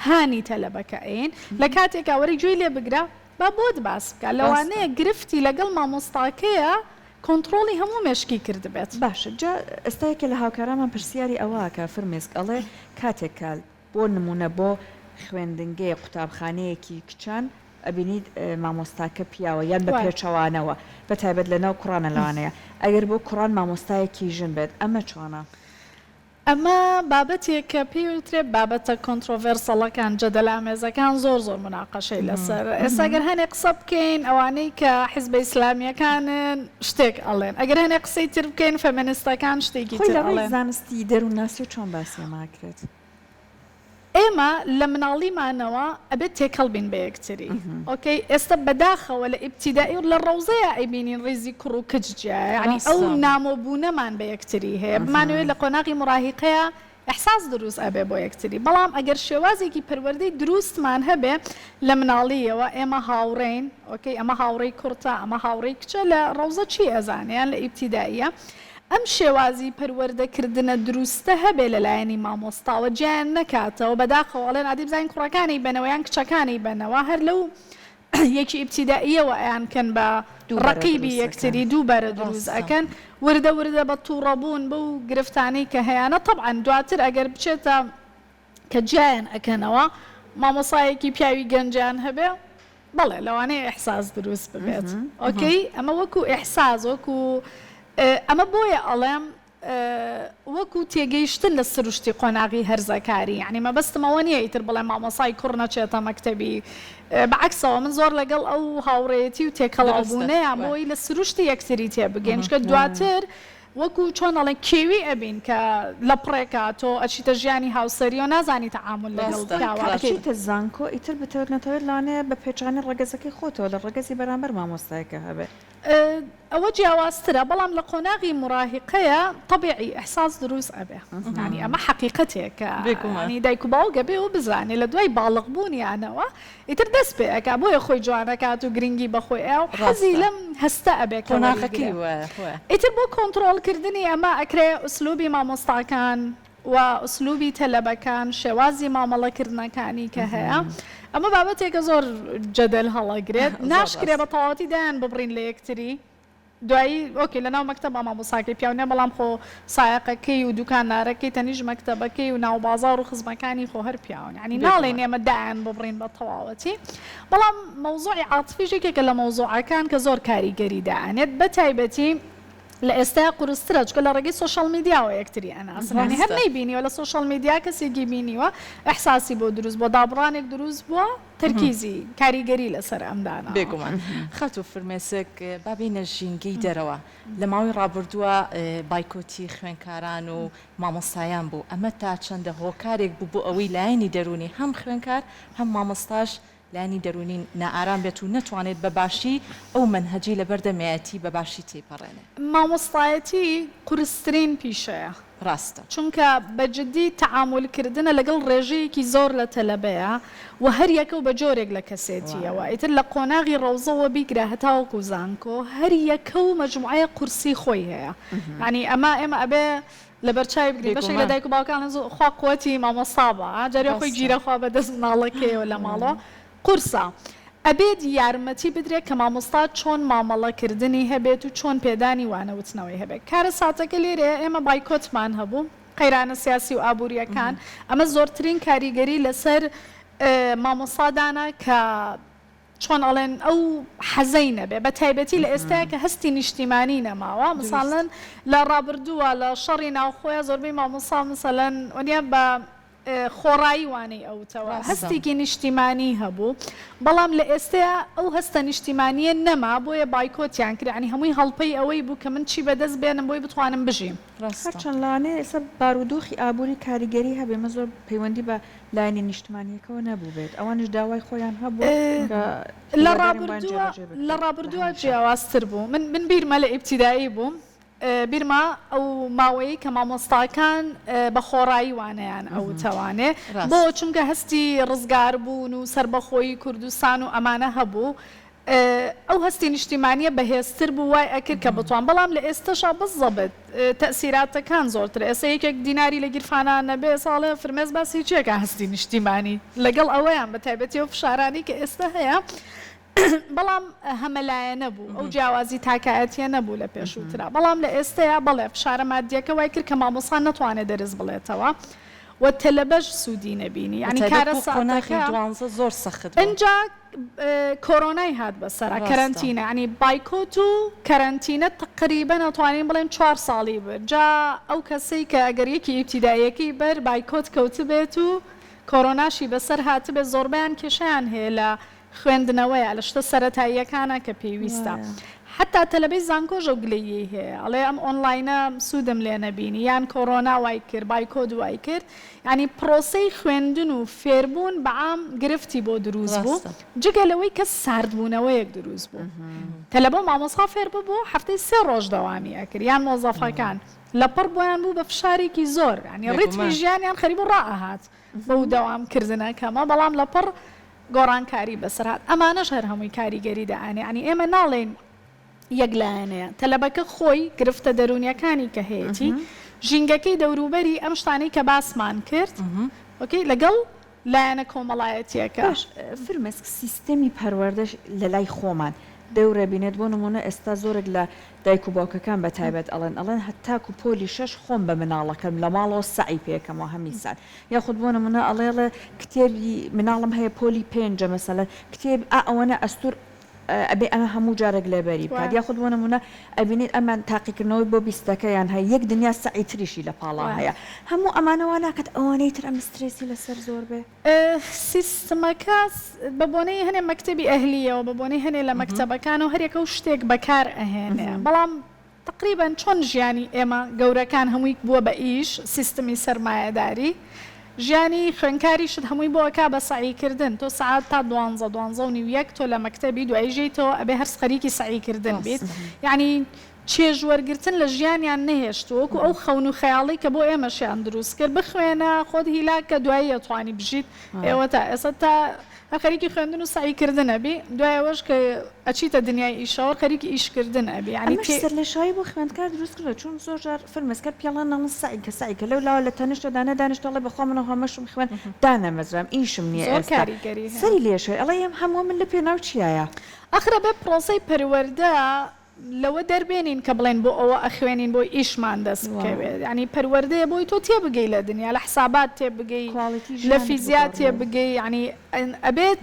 هانی تەلەبەکەین لە کاتێکا وەری گوێی لێ بگرە با بۆت باس بکە لەوانەیە گرفتی لەگەڵ مامۆستاکەیە کۆنتترۆلی هەموو مێشکی کرد بێت باشە جا ئێستایەکە لە هاوکارانمان پرسیاری ئەوەکە فرمێسک ئەڵێ کاتێکە بۆ نمونە بۆ خوێندنگەیە قوتابخانەیەکی کچان ئەبینیت مامۆستاکە پیاوە یان بە پێچەوانەوە بە تایبەت لەناو کوڕانە لەوانەیە ئەگەر بۆ کوڕان مامۆستایەکی ژن بێت ئەمە چۆنە؟ ئەمە بابەتێک کە پێوترێ بابەتە کۆنتترۆڤەرسەڵەکان جەدەلامێزەکان زۆر مناقەشەی لەسەر ئێستا ئەگەر هەنێ قسە بکەین ئەوانەی کە حیزبە ئیسلامیەکانن شتێک ئەڵێن ئەگەر هەنێ قسەی تر بکەین فەمەنیستەکان شتێکی تر ئەڵێن زانستی دەرووناسی چۆن باسیێماکرێت ئێمە لە مناڵیمانەوە ئەبێت تێکەڵبین بە یەکتری ئۆکەی ئێستا بەداخەوە لە ئیبتیدایی لە ڕەوزەیە ئەیبینین ڕێزی کوڕ و کچجیە ینی ئەو نامۆبوونەمان بە یەکتری هەیە بمانوێت لە قۆناغی مڕاهقەیە ئەحساس دروست ئەبێ بۆ یەکتری بەڵام ئەگەر شێوازێکی پەروەردەی دروستمان هەبێ لە مناڵیەوە ئێمە هاوڕێین ئۆکەی ئەمە هاوڕێی کورتە ئەمە هاوڕێی کچە لە ڕەوزە چی ئەزانیان لە ئیبتیداییە ئەم شێوازی پەروەردەکردنە دروستە هەبێ لەلایەنی مامۆستاوە گیان نەکاتەوە بەداخەوەڵێن ئادی بزانین کوڕەکانی بنەوەیان کچەکانی بنەوە هەر لەو یەکی ئیبتیدائیەوە ئەیانکەن بە ڕقیبی یەکتری دووبارە دروست ئەکەن وردە بە تووڕەبوون بەو گرفتانەی کە هەیەە طبعا دواتر ئەگەر بچێتە کە جیان ئەکەنەوە مامۆسایەکی پیاوی گەنجیان هەبێ بەڵێ لەوانەیە ئەحساس دروست ببێت ئۆکەی ئەمە وەکو ئەحساس وەکو ئەمە بۆیە ئەڵێم وەکو تێگەیشتن لە سروشتی قۆناغی هەرزەکاری یعنی مەبەستمەوە نییە ئیتر بڵێ مامۆسای کوڕ نەچێتە مەکتەبی بەعکسەوە من زۆر لەگەڵ ئەو هاوڕێتی و تێکەڵاوبوونەیە بۆی لە سروشتی یەکتری تێبگەین چکە دواتر وەکو چۆن ئەڵێن کێوی ئەبین کە لە پڕێکاتۆ ئەچیتە ژیانی هاوسەری و نازانی تەعامل لەگەڵ زانکۆ ئیتر بتەوێت نەتەوێت لانەیە بە پێچانی ڕەگەزەکەی خۆتەوە لە ڕەگەزی بەرامبەر مامۆستایەکە هەبێت ئەوە جیاوازترە بەڵام لە قۆناغی مراهقەیە طبیعی ئەحساس دروست ئەبێ ینی ئەمە حقیقەتێکە دایک و باوکە بێ و بزانێ لە دوای باڵغبوونیانەوە ئیتر دەست پێ ئەکا بۆیە خۆی جوانەکات و گرنگی بەخۆی ئەو حەزی لەم هەستە ئەبێ قۆناغەکەی ئیتر بۆ کۆنتترۆلکردنی ئەمە ئەکرێ ئوسلوبی مامۆستاکان و ئوسلوبی تەلەبەکان شێوازی مامەڵەکردنەکانی کە هەیە ئەمە بابەتێکە زۆر جەدەل هەڵەگرێت ناشکرێ بە تەواوەتی دایان ببڕین لە یەکتری دوایی ئۆکێ لە ناو مەکتەب مامۆستاکەی پیاونێ بەڵام خۆ سایقەکەی و دوکاندارەکەی تەنیژ مەکتەبەکەی و ناو بازار و خزمەکانی خۆ هەر پیاون ینی ناڵێن ئێمە دایان ببڕین بە تەواوەتی بەڵام مەوزوعی عاتفیشێکێکە لە مەوزوعەکان کە زۆر کاریگەری دایانێت بە تایبەتی لە ئێستا قورسترە چکە لە ڕێگەی سوشال میدیاوە یەکتری ئەناسرانی هەر نەیبینیوە لە سوشال میدیا کەسێکی بینیوە ئەحساسی بۆ دروست بۆ دابڕانێک دروست بووە تەرکیزی کاریگەری لەسەر ئەمدانا بێگومان خەت و فرمێسک بابینە ژینگەی دەرەوە لە ماوەی ڕابردووە بایکۆتی خوێنکاران و مامۆستایان بوو ئەمە تا چەندە هۆکارێک بوو بۆ ئەوەی لایەنی دەرونی هەم خوێنکار هەم مامۆستاش لانی دەرونی نائارام بێت و نەتوانێت بەباشی ئەو منهەجی لە بەردەمایەتی بەباشی تێپەڕێنێ مامۆستایەتی قورسترین پیشەیە ڕاستە چونکە بەجددی تەعاملکردنە لەگەڵ ڕێژەیەکی زۆر لە تەلەبەیە و هەر یەکە و بە جۆرێک لە کەسێتیەوە ئیتر لە قۆناغی ڕەوزەوە بیگرە هەتاوەکو زانکۆ هەر یەکە و مەجموعەیە قورسی خۆی هەیە ینی ئەمە ئەبێ لە بەرچای بگری بەشێک لە دایک و باوکان خوا قوتی مامۆستا بە جارێ خۆی گیرەخوا بەدەست مناڵەکەیەوە لە ماڵەوە قورسە ئەبێت یارمەتی بدرێت کە مامۆستا چۆن مامەڵەکردنی هەبێت و چۆن پێدانی وانەوتنەوەی هەبێت کارە ساتەکە لێرێ ئێمە بایکۆتمان هەبوو قەیرانە سیاسی و ئابوووریەکان ئەمە زۆرترین کاریگەری لەسەر مامۆستادانە کە چۆن ئەڵێن ئەو حەزەی نەبێ بە تایبەتی لە ئێستاە کە هەستی نیشتیمانی نەماوە مثالەن لە ڕابردووە لە شەڕی ناوخۆیە زۆربەی مامۆستا مثلەن وەنیە بە خۆڕایی وانەی ئەوتەوە هەستێکی نیشتیمانی هەبوو بەڵام لە ئێستا ئەو هەستە نیشتیمانیە نەما بۆیە بایکۆتیان کرد ینی هەمووی هەڵپەی ئەوەی بوو کە من چی بەدەست بێنم بۆی بتوانم بژیم هەرچەند لاانێ ئێستا بارودۆخی ئابووری کاریگەری هەبێ مە زۆر پەیوەندی بە لایەنی نیشتمانیەکەەوە نەبوو بێت ئەوانش داوای خۆیان هەبوو لە ڕابردووە جیاوازتر بوو من بیرمە لە ئیبتیدایی بووم بیرما ئەو ماوەیە کە مامۆستاکان بە خۆڕایی وانەیان ئەو توانێ بۆ چونکە هەستی ڕزگار بوون و سربەخۆی کوردستان و ئەمانە هەبوو ئەو هەستی نیشتیمانیە بەهێزتر بوو وای ئەکرد کە بتوان بەڵام لە ئێستاشا بزەبێت تەسیراتەکان زۆرتر ئێستا یەکێک دیناری لە گیرفانان نەبێ ساڵێ فرمێز باسی چیەکە هەستی نیشتیمانی لەگەڵ ئەوەیان بە تایبەتی و فشارانی کە ئێستا هەیە بەڵام هەمەلایە نەبوو ئەو جیاوازی تاکایەتیە نەبوو لە پێشووترا بەڵام لە ئێستەیە بەڵێ فشارە مادیەکە وای کرد کە مامۆستا نەتوانێت دەرز بڵێتەوە و تەلەبەش سوودی نەبینی ینی کارە ساڵەکە زۆر سەخت ئەجا کۆرۆنای هات بەسەرا کەرەنتینە ینی بایکۆت و کەرەنتینە تقریبا نەتوانین بڵێن 4 ساڵی بێت جا ئەو کەسەی کە ئەگەر یەکی ئیبتیداییەکەی بەر بایکۆت کەوت بێت و کۆرۆناشی بەسەر هاتبێت زۆربیان کێشیان هەیە لە خوێندنەوەیە لە شتە سەرەتاییەکانە کە پێویستە حتا تەلەبەی زانکۆژە و گلەیی هەیە ئەڵێ ئەم ئۆنلاینە سوودم لێ نەبینی یان کۆرۆنا وای کرد بایکۆد وای کرد ینی پرۆسەی خوێندن و فێربوون بەعام گرفتی بۆ دروست بوو جگە لەوەی کە ساردبوونەوەیەک دروست بوو تەلەبە مامۆستا فێر ببوو هەفتەی 3 ڕۆژ دەوامی ئەکرد یان مۆزەفەکان لەپڕ بۆیان بوو بە فشارێکی زۆر ینی ڕیتمی ژیانیان خەریب و ڕائەهات بەو دەوامکردنەکەمە بەڵام لەپڕ گۆڕانکاری بەسەرات ئەمانەش هەر هەمووی کاریگەری دەئانێ ینی ئێمە ناڵێن یەکلایەنەیە تەلەبەکە خۆی گرفتە دەرونیەکانی کە هەیەی ژینگەکەی دەوروبەری ئەم شتانەی کە باسمان کرد وەکەی لەگەڵ لایەنە کۆمەڵایەتیەکە فرمێسک سیستەمی پەروەردەش لە لای خۆمان دەورە بینێت بۆ نمونە ئێستا زۆرێک لە دایک و باوکەکان بە تایبەت ئەڵێن هەتاکو پۆلی 6 خۆم بە مناڵەکەم لە ماڵەوە سعی پێکەمەوە هەمیسان یاخود بۆ نمونە ئەڵێڵە کتێبی مناڵم هەیە پۆلی 5 مەسەلە کتێب ئەوەنە ئەستور ئەبێ ئەمە هەموو جارێک لێبەری بکات یاخود بۆ نمونە ئەبینێت ئەمان تاقیکردنەوەی بۆ 20ەکەیان هەیە یەک دنیا سعی تریشی لە پاڵا هەیە هەموو ئەمانەوە ناکات ئەوانەی تر ئەم سترێسی لەسەر زۆر بێ سیستمەکە بە بۆنەی هەنێ مەکتەبی ئەهلیەوە بە بۆنەی هەنێ لە مەکتەبەکان و هەرێکە و شتێک بەکار ئەهێنێ بەڵام تقریبا چۆن ژیانی ئێمە گەورەکان هەمووی بووە بە ئیش سیستمی سەرمایەداری ژیانی خوێنکاریشت هەمووی بۆەکە بە سعیکردن تۆ سعات تا 12 تۆ لە مەکتەبی دوای ژێیتەوە ئەبێ هەر خەریکی سعیکردن بیت یعنی چێژوەرگرتن لە ژیانیان نەهێشتووەکو ئەو خەون و خەیاڵی کە بۆ ئێمەشیان دروست کرد بخوێنە خۆت هیلا کە دوایی ئەتوانی بژیت ئێوە تا ئێستا تا خەریکی خوێندن و سعیکردن ئەبی دوایەوەش کە ئەچیتە دنیای ئیشەوە خەریکی ئیشکردن ئەبی ینی سەر لە شایی بۆ خوێندکار دروست کردە چون زۆر جار فرمێسکە پیاڵان ناڵن سعیکە سعیکە لەولاوە لە تەنیشتە دانەدانیشتەڵێ بەخوا منەوە هەمەشم خوێن دانەمەزرام ئیشم نییە ئێستا سەری لێشێ ئەڵێ ئەم هەموو من لە پێناو چیایە ئەخرە بێ پرۆسەی پەروەردە لەوە دەربێنین کە بڵێن بۆ ئەوە ئەخوێنین بۆی ئیشمان دەست بکەوێت ینی پەروەردەیە بۆی تۆ تێبگەی لە دنیا لە حسابات تێبگەی لە فیزیات تێبگەی ینی ئەبێت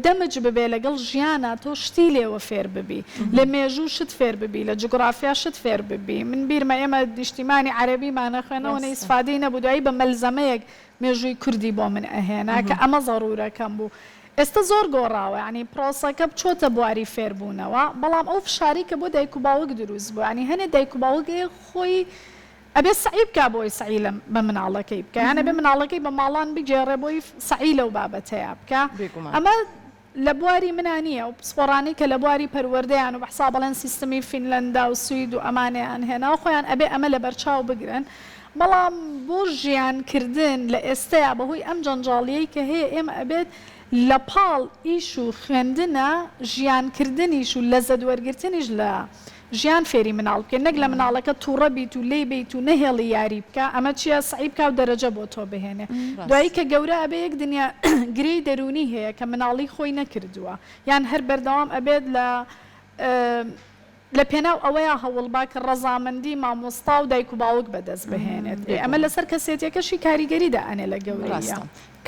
دەمج ببێ لەگەڵ ژیانە تۆ شتی لێوە فێر ببی لە مێژوو شت فێر ببی لە جوگرافیا شت فێر ببی من بیرمە ئێمە نیشتیمانی عەرەبیمانە خوێنەوە ئیسفادەی نەبوو دوایی بە مەلزەمەیەک مێژووی کوردی بۆ من ئەهێنا کە ئەمە زەڕورەکەم بوو. ئێستا زۆر گۆڕاوە ینی پرۆسەکە بچۆتە بواری فێربوونەوە بەڵام ئەو فشاری کە بۆ دایک و باوک دروست بوو ینی هەنێ دایک و باوکێ خۆی ئەبێ سعی بکە بۆی سعی بە مناڵەکەی بکە یانە بێ مناڵەکەی بە ماڵان بگێڕێ بۆی سعی لەو بابەتەیە بکە ئەمە لە بواری منە نییە و پسپۆڕانی کە لە بواری پەروەردەیان و بەحسا بەڵێن سیستمی فینلەندا و سوید و ئەمانیان هێنا خۆیان ئەبێ ئەمە لە بەرچاو بگرن بەڵام بۆ ژیانکردن لە ئێستەیە بەهۆی ئەم جەنجاڵیەی کە هەیە ئێمە ئەبێت لە پاڵ ئیش و خوێندنە ژیانکردنیش و لەزەت وەرگرتنیش لە ژیان فێری مناڵ بکە نەک لە مناڵەکە تووڕە بیت و لێ بیت و نەهێڵی یاری بکە ئەمە چیە سعی بکە و دەرەجە بۆ تۆ بهێنێ دوایی کە گەورە ئەبێ یەک دنیا گرەی دەرونی هەیە کە مناڵی خۆی نەکردووە یان هەر بەردەوام ئەبێت لە پێناو ئەوەیە هەوڵبا کە ڕەزامەندی مامۆستا و دایک و باوک بەدەست بهێنێت ئەمە لەسەر کەسێتەکەشی کاریگەری دەئەنێ لە گەورەیە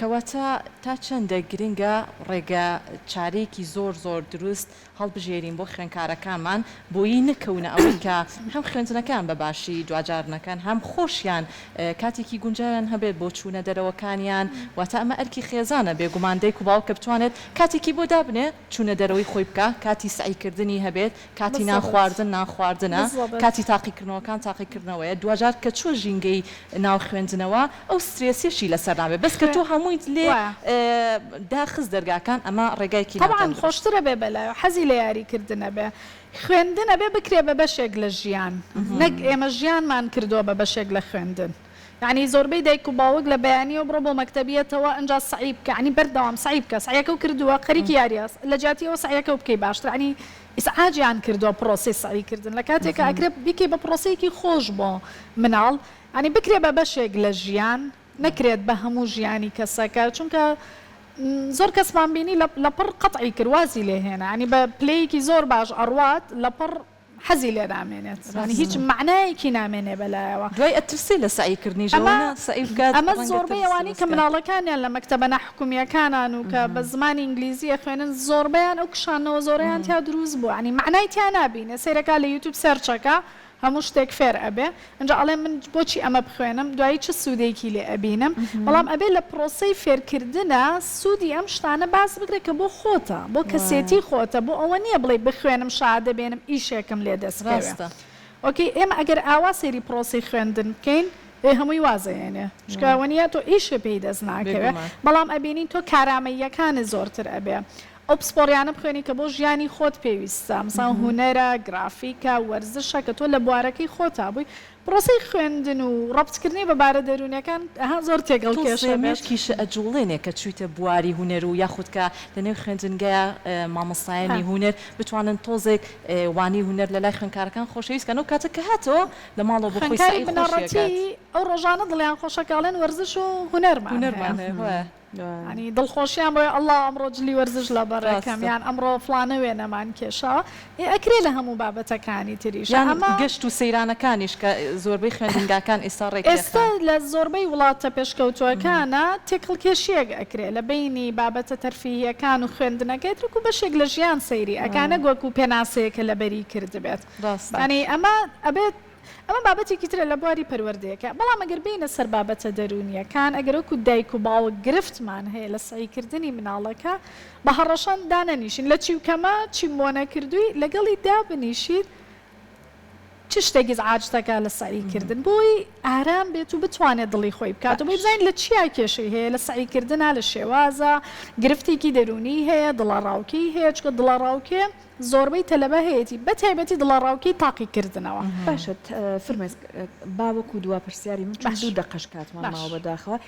کەواتە تا چەندە گرنگە ڕێگە چارێکی زۆر زۆر دروست هەڵبژێرین بۆ خوێندکارەکانمان بۆیی نکەونە ئەوەی کە هەم خوێندنەکان بە باشی دوجارنەکان هەم خۆشیان کاتێکی گونجاویان هەبێت بۆ چوونە دەرەوەکانیان واتە ئەمە ئەرکی خێزانە بێگومان دایک و باوکە بتوانێت کاتێکی بۆ دابنێ چوونە دەرەوەی خۆی بکە کاتی سعیکردنی هەبێت کاتی ناخواردنە کاتی تاقیکردنەوەکان تاقیکردنەوەیە دوجار کە چۆ ژینگەی ناو خوێندنەوە ئەو سترێسیشی لەسەر نابێت بەس کە تۆ هەموویت لێ داخست دەرگاکان ئەمە ڕێگایکی طبعاً خۆشترە بێ بەلایە حەزی لە یاریکردنە بێ خوێندنە بێ بکرێ بە بەشێک لە ژیان نەک ئێمە ژیانمان کردووە بە بەشێک لە خوێندن یعنی زۆربەی دایک و باوک لە بەیانیەوە بڕۆ بۆ مەکتەبیەتەوە ئەنجا سعی بکە ینی بەردەوام سعی بکە سعیەکە و کردووە خەریکی یاریاس لە جاتیەوە سعیەکە و بکەی باشتر ینی ئیسعاجیان کردووە پرۆسی سعیکردن لە کاتێکە ئەکرێ بیکەی بە پرۆسەیەکی خۆش بۆ مناڵ ینی بکرێ بە بەشێک لە ژیان نەکرێت بە هەموو ژیانی کەسەکە چونکە زۆر کەسمان بینی لە پڕ قەتعی کروازی لێ هێنا ینی بە پلەیەکی زۆر باش ئەڕوات لە پڕ حەزی لێ نامێنێت هیچ معنایەکی نامێنێ بەلایەوە دوای ئەترسی لە سعیکردنی ئەمە زۆربەی ئەوانەی کە مناڵەکانیان لە مەکتەبە نەحکومیەکانان و کە بە زمانی ئینگلیزیە خوێنن زۆربەیان ئەو کشانەوە زۆریان تیا دروست بوو ینی معنای تیا نابینێ سەیرەکە لە یوتیوب سەرچەکە هەموو شتێک فێر ئەبێ ئەنجا ئەڵێ من بۆچی ئەمە بخوێنم دوایی چه سوودێکی لێ ئەبینم بەڵام ئەبێ لە پرۆسەی فێرکردنە سوودی ئەم شتانە باس بگرێت کە بۆ خۆتە بۆ کەسێتی خۆتە بۆ ئەوە نییە بڵێ بخوێنم شادە بێنم ئیشێکم لێ دەستڕاستە ئۆکی ئێمە ئەگەر ئاوا سێری پرۆسی خوێندن بکەین هەمووی وازەیێنێ شکاوەنیە تۆ ئیشە پێی دەست ناکەوێت بەڵام ئەبینین تۆ کارامەیەکانی زۆرتر ئەبێ ئەو پسپۆریانە بخوێنی کە بۆ ژیانی خۆت پێویستە مەسەڵەن هونەرە گرافیکە وەرزشە کە تۆ لە بوارەکەی خۆتا بووی پرۆسەی خوێندن و ڕەبتکردنی بەبارە دەرونیەکان زۆر تێگەڵ کێشەمێشکیشە ئەجوڵێنێ کە چویتە بواری هونەر و یاخودکە لەنێو خوێندنگەیە مامۆستایانی هونەر بتوانن تۆزێک وانی هونەر لە لای خوێندکارەکان خۆشەویستکەن و کاتە کە هاتەوە لە ماڵەوە بۆ خۆی بنەڕەتی ئەو ڕۆژانە دڵیان خۆشەکەڵێن وەرزش و هونەرمان ینی دڵخۆشیان بۆی ئەڵڵا ئەمڕۆ جلی وەرزش لە بەڕێکەم یان ئەمڕۆ فلانە وێنەمان کێشەوە ئەکرێ لە هەموو بابەتەکانی تریش ئەمە گەشت و سەیرانەکانیش کە زۆربەی خوێندنگاکان ئێستا ڕێک ئێستا لە زۆربەی وڵاتە پێشکەوتووەکانە تێکڵکێشیەک ئەکرێ لە بینی بابەتە تەرفیهیەکان و خوێندنەکەی ترک و بەشێک لە ژیان سەیری ئەکانە گۆک و پێناسەیەکە لەبەری کردبێت ینی ئەمە ئەبێت ئەمە بابەتێکی ترە لە بواری پەروەردەیەەکە بەڵام ئەگەر بینە سەر بابەتە دەرونیەکان ئەگەر وەکو دایک و باوە گرفتمان هەیە لە سعیکردنی مناڵەکە بە هەڕەشان دانەنیشین لە چیوکەمە چیم بۆ نەکردووی لەگەڵی دابنیشید چ شتێکی ئاجتەکە لە سعیکردن بۆی ئارام بێت و بتوانێت دڵی خۆی بکات و بۆی بزانین لە چیا کێشەی هەیە لە سعیکردنا لە شێوازە گرفتێکی دەرونی هەیە دڵەڕاوکی هەیە چکە دڵەڕاوکێ زۆربەی تەلەبە هەیەی بەتایبەتی دڵەڕاوکی تاقیکردنەوە باشت فرمێز باوەکو دوا پرسیاری من چون دوو دەقەش کاتمان ماوە بەداخەوە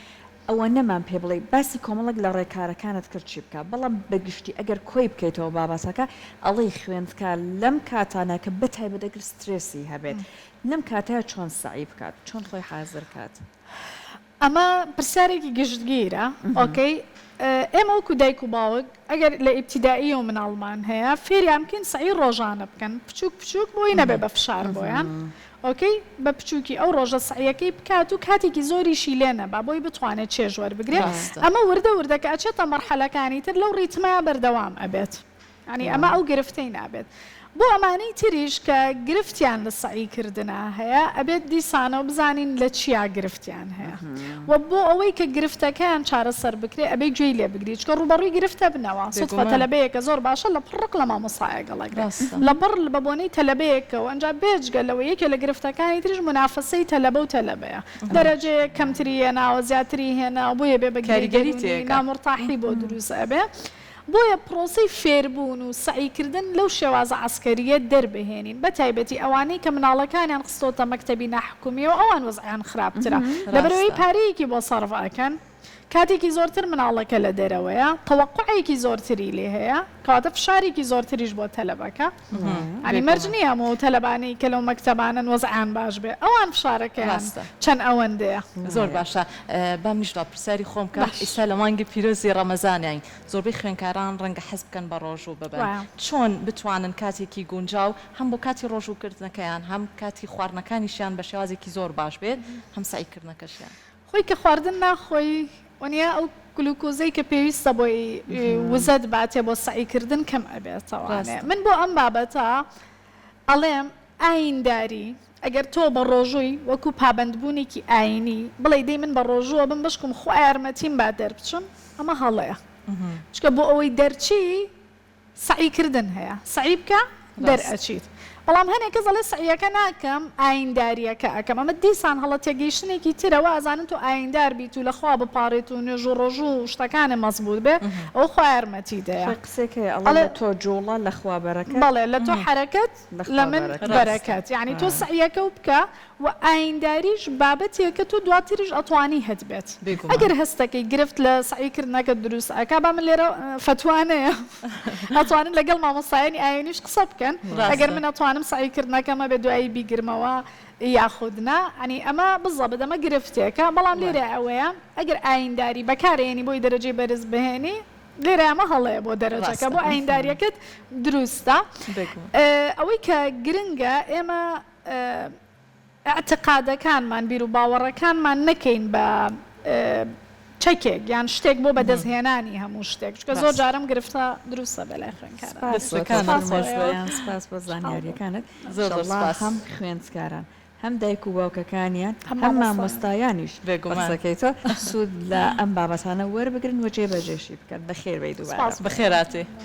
ئەوە نەمان پێ بڵێ باسی کۆمەڵک لە ڕێکارەکانت کرد چی بکە بەڵام بەگشتی ئەگەر کۆی بکەیتەوە باباسەکە ئەڵەی خوێندکار لەم کاتانە کە بەتایبەت ئەگەر سترێسی هەبێت لەم کاتەیە چۆن سعی بکات چۆن خۆی حازر کات ئەمە پرسیارێکی گشتگیرە ئۆکەی ئێمە وەکو دایک و باوک ئەگەر لە ئیبتیدایی و مناڵمان هەیە فێریان بکەن سعی ڕۆژانە بکەن بچووک بۆی نەبێ بە فشار بۆیان ئۆکەی بە بچووکی ئەو ڕۆژە سعیەکەی بکات و کاتێکی زۆریشی لێنە با بۆی بتوانێت چێژوەر بگرێت ئەمە وردەکە ئەچێتە مەرحەلەکانی تر لەو ڕیتمە بەردەوام ئەبێت ینی ئەمە ئەو گرفتەی نابێت بۆ ئەمانەی تریش کە گرفتیان لە سعیکردنا هەیە ئەبێت دیسانە و بزانین لە چیا گرفتیان هەیە و بۆ ئەوەی کە گرفتەکەیان چارەسەر بکرێ ئەبێ گوێی لێ بگریت چکە ڕوبەڕووی گرفتە بنەوە سوتفە تەلەبەیەکە زۆر باشە لە پڕق لە مامۆسایە گەڵەگرێت لە بڕ بە بۆنەی تەلەبەیەکەوە ئەنجا بێجگە لەوە یەکێ لە گرفتەکانی تریش منافەسەی تەلەبە و تەلەبەیە دەرەجەیە کەمتری هێناوە زیاتری هێنا بۆیە بێ بە کاریگەری نامڕتاحی بۆ دروست ئەبێ بۆیە پرۆسی فێربوون و سعیکردن لەو شێوازە عسکەریە دەربهێنین بە تایبەتی ئەوانەی کە مناڵەکانیان خستۆتە مەکتەبی ناحکومیەوە ئەوان وەزعیان خراپترە لەبەرەوەی پارەیەکی بۆ سەرف ئەکەن کاتێکی زۆرتر مناڵەکە لە دەرەوەیە تەوەقعێکی زۆرتری لێ هەیە کەواتە فشارێکی زۆرتریش بۆ تەلەبەکە ئەنی مەرج نییە و تەلەبانەی کە لەو مەکتەبانن وەزعیان باش بێ ئەوان فشارەکەیان چەند ئەوەندەیە زۆر باشە با منیشدا پرسیاری خۆم کە ئێستا لە مانگی پیرۆزی ڕەمەزانیان زۆربەی خوێنکاران ڕەنگە حەز بکەن بە ڕۆژوو ببن چۆن بتوانن کاتێکی گونجاو هەم بۆ کاتی ڕۆژووکردنەکەیان هەم کاتی خواردنەکانیشیان بە شێوازێکی زۆر باش بێت هەم سعیکردنەکەشیان خۆی کە خواردن ناخۆی وەنیا ئەو گلوکۆزەی کە پێویستە بۆی وزەت باتێ بۆ سعیکردن کەم ئەبێتەوانێ من بۆ ئەم بابەتە ئەڵێم ئاینداری ئەگەر تۆ بە ڕۆژووی وەکو پابندبوونێکی ئاینی بڵێ دەی من بە ڕۆژووە بم بشکم خۆ یارمەتیم با دەربچم ئەمە هەڵەیە چکە بۆ ئەوەی دەرچی سعیکردن هەیە سعی بکە دەرئەچیت بەڵام هەنێک کەس ئەڵێ سعیەکە ناکەم ئاینداریەکە ئەەکەم ئەمە دیسان هەڵە تێگەیشتنێکی ترەوە ئازانن تۆ ئایندار بیت و لەخوا بپارێت و نوێژ و ڕۆژ و شتەکانە مەزبوط بێ ئەو خوا یارمەتی دەیە قسێکە ئەڵێ تۆ جوڵە لە خوا بەرەکەت بەڵێ لە تۆ حرەکەت لە من بەرەکەت یعنی تۆ سعیەکە و بکە و ئاینداریش بابەتێکە تۆ دواتریش ئەتوانی هەت بێت ئەگەر هەستەکەی گرفت لە سعیکردنەکە دروست ئەکا با من لێرە فتوانەیە ئەتوانن لەگەڵ مامۆستایانی ئاینیش قسە بکەن ئەگەر من ئەتوانم سعیکردنەکەمە بێ دوایی بیگرمەوە یاخودنا ئەنی ئەمە بزەبێت ئەمە گرفتێکە بەڵام لێرە ئەوەیە ئەگەر ئاینداری بەکارێنی بۆی دەرەجەی بەرز بهێنی لێرە ئەمە هەڵەیە بۆ دەرەجەکە بۆ ئاینداریەکەت دروستە ئەوەی کە گرنگە ئێمە اعتقادەکانمان بیر و باوەڕەکانمان نەکەین بە چەکێک یان شتێک بۆ بەدەستهێنانی هەموو شتێک چکە زۆر جارم گرفتە دروستە بەلای خوێنکاران سپاس بۆ زانیاریەکانت زۆر هەم خوێندکاران هەم دایک و باوکەکانیان هەم مامۆستایانیش بێگومانەکەیتۆ سوود لە ئەم بابەتانە وەربگرن و جێبەجێشی بکەن بەخێر بێی دووبارە بەخێراتی